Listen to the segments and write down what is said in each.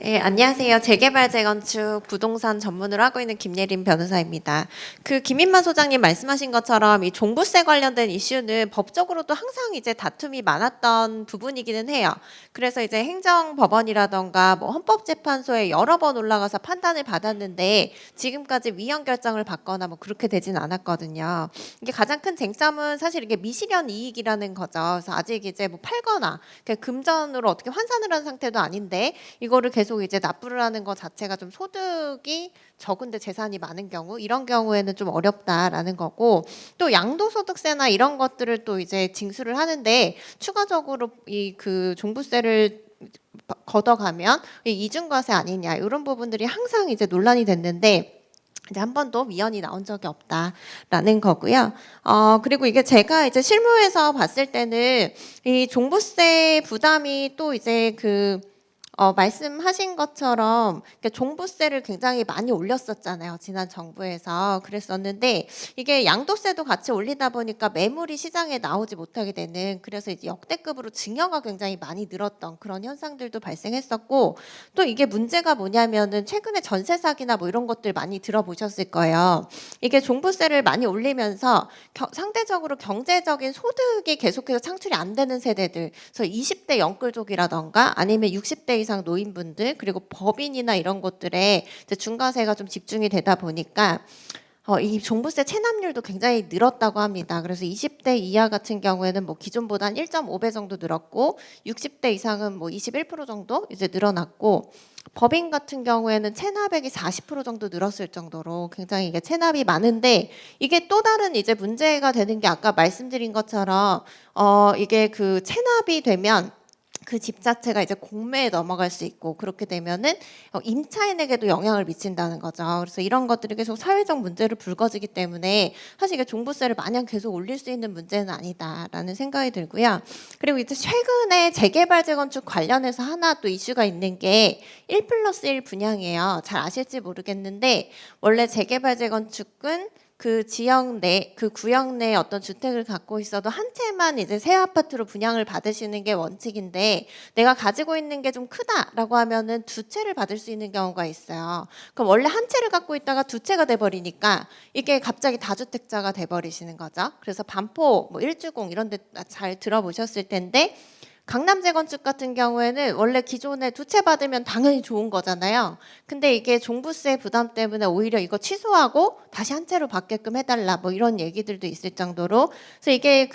네, 안녕하세요. 재개발, 재건축, 부동산 전문으로 하고 있는 김예림 변호사입니다. 김인만 소장님 말씀하신 것처럼 이 종부세 관련된 이슈는 법적으로도 항상 이제 다툼이 많았던 부분이기는 해요. 그래서 이제 행정법원이라던가 뭐 헌법재판소에 여러 번 올라가서 판단을 받았는데 지금까지 위헌 결정을 받거나 뭐 그렇게 되진 않았거든요. 이게 가장 큰 쟁점은 사실 이게 미실현 이익이라는 거죠. 그래서 아직 이제 뭐 팔거나 금전으로 어떻게 환산을 한 상태도 아닌데 이거를 계속 이제 납부를 하는 것 자체가 좀 소득이 적은데 재산이 많은 경우 이런 경우에는 좀 어렵다라는 거고, 또 양도소득세나 이런 것들을 또 이제 징수를 하는데 추가적으로 종부세를 걷어가면 이중과세 아니냐 이런 부분들이 항상 이제 논란이 됐는데 이제 한 번도 위헌이 나온 적이 없다라는 거고요. 그리고 이게 제가 이제 실무에서 봤을 때는 이 종부세 부담이 또 이제 말씀하신 것처럼 종부세를 굉장히 많이 올렸었잖아요. 지난 정부에서. 그랬었는데 이게 양도세도 같이 올리다 보니까 매물이 시장에 나오지 못하게 되는, 그래서 이제 역대급으로 증여가 굉장히 많이 늘었던 그런 현상들도 발생했었고, 또 이게 문제가 뭐냐면은 최근에 전세 사기나 뭐 이런 것들 많이 들어보셨을 거예요. 이게 종부세를 많이 올리면서 상대적으로 경제적인 소득이 계속해서 창출이 안 되는 세대들, 그래서 20대 영끌족이라던가 아니면 60대 이상 노인분들, 그리고 법인이나 이런 것들에 이제 중과세가 좀 집중이 되다 보니까 이 종부세 체납률도 굉장히 늘었다고 합니다. 그래서 20대 이하 같은 경우에는 뭐 기존보다 한 1.5배 정도 늘었고, 60대 이상은 뭐 21% 정도 이제 늘어났고, 법인 같은 경우에는 체납액이 40% 정도 늘었을 정도로 굉장히 이게 체납이 많은데, 이게 또 다른 이제 문제가 되는 게 아까 말씀드린 것처럼 이게 체납이 되면 그 집 자체가 이제 공매에 넘어갈 수 있고, 그렇게 되면은 임차인에게도 영향을 미친다는 거죠. 그래서 이런 것들이 계속 사회적 문제로 불거지기 때문에 사실 이게 종부세를 마냥 계속 올릴 수 있는 문제는 아니다라는 생각이 들고요. 그리고 이제 최근에 재개발 재건축 관련해서 하나 또 이슈가 있는 게 1+1 분양이에요. 잘 아실지 모르겠는데 원래 재개발 재건축은 그 지역 내, 그 구역 내에 어떤 주택을 갖고 있어도 한 채만 이제 새 아파트로 분양을 받으시는 게 원칙인데, 내가 가지고 있는 게 좀 크다라고 하면은 두 채를 받을 수 있는 경우가 있어요. 그럼 원래 한 채를 갖고 있다가 두 채가 돼버리니까 이게 갑자기 다주택자가 돼버리시는 거죠. 그래서 반포, 뭐 일주공 이런 데 잘 들어보셨을 텐데, 강남 재건축 같은 경우에는 원래 기존에 두 채 받으면 당연히 좋은 거잖아요. 근데 이게 종부세 부담 때문에 오히려 이거 취소하고 다시 한 채로 받게끔 해달라 뭐 이런 얘기들도 있을 정도로, 그래서 이게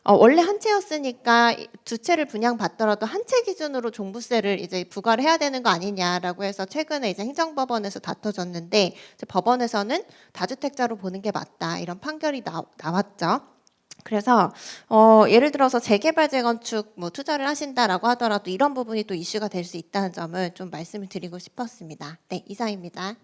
원래 한 채였으니까 두 채를 분양받더라도 한 채 기준으로 종부세를 이제 부과를 해야 되는 거 아니냐라고 해서 최근에 이제 행정법원에서 다퉈졌는데, 이제 법원에서는 다주택자로 보는 게 맞다 이런 판결이 나왔죠. 그래서 예를 들어서 재개발 재건축 뭐 투자를 하신다라고 하더라도 이런 부분이 또 이슈가 될 수 있다는 점을 좀 말씀을 드리고 싶었습니다. 네, 이상입니다.